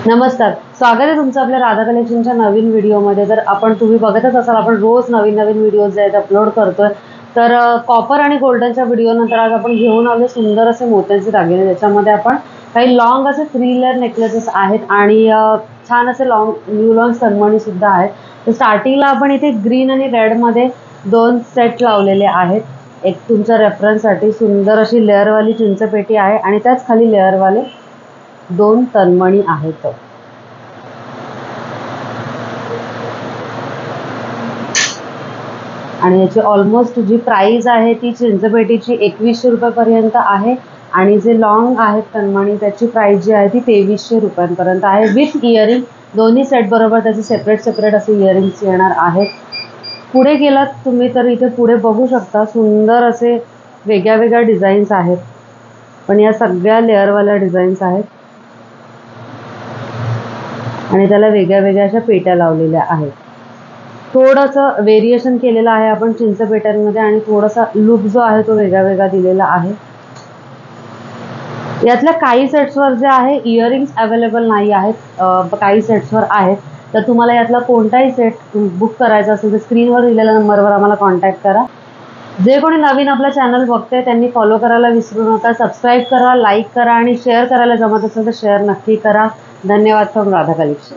नमस्कार, स्वागत आहे तुमचं आपल्या राधा कलेक्शनच्या नवीन व्हिडिओमध्ये। तर तुम्ही बघतच असाल, आपण रोज नवीन नवीन व्हिडिओज जे आहेत अपलोड करतोय। तर कॉपर आणि गोल्डनच्या व्हिडिओ नंतर आज आपण घेऊन आलो सुंदर असे मोत्यांचे दागिने, ज्याच्यामध्ये आपण काही लॉंग असे 3 लेअर नेकलेसेस आहेत आणि छान असे न्यू लॉन्च सनमणी सुद्धा आहेत। तर स्टार्टिंगला आपण इथे ग्रीन आणि रेड मध्ये 2 सेट लावलेले आहेत। एक तुमच्या रेफरन्ससाठी सुंदर अशी लेअरवाली चिंचपेटी आहे आणि त्याच खाली लेअरवाले 2 तन्मणी आहेत। आणि याची ऑलमोस्ट जी प्राइस आहे ती चिंचपेटीची 2100 रुपयापर्यंत आहे आणि जे लॉंग आहेत तन्मणी त्याची प्राइस जी आहे ती 2300 रुपयांपर्यंत आहे, विथ इयरिंग। दोन्ही सेट बरोबर त्याचे सेपरेट असे इयरिंग्स येणार आहेत। पुढे गेलात तुम्ही तर इथे पुढे बघू शकता सुंदर असे वेगळ्या डिझाईन्स आहेत, पण या सगळ्या लेअरवाल्या डिझाईन्स आहेत आणि त्याला वेगळ्या अशा पेट्या लावलेल्या आहेत। थोडंसं व्हेरिएशन केलेलं आहे आपण चिंचपेट्यांमध्ये आणि थोडासा लुक जो आहे तो वेगळा दिलेला आहे। यातल्या काही सेट्सवर जे आहे इयरिंग्स अवेलेबल नाही आहेत, काही सेट्सवर आहेत। तर तुम्हाला यातला कोणताही सेट बुक करायचा असेल तर स्क्रीनवर दिलेल्या नंबरवर आम्हाला कॉन्टॅक्ट करा। जे कोणी नवीन आपला चॅनल बघते त्यांनी फॉलो करायला विसरू नका, सबस्क्राईब करा, लाईक करा आणि शेअर करायला जमत असेल तर शेअर नक्की करा। धन्यवाद फ्रॉम राधा कलेक्शन।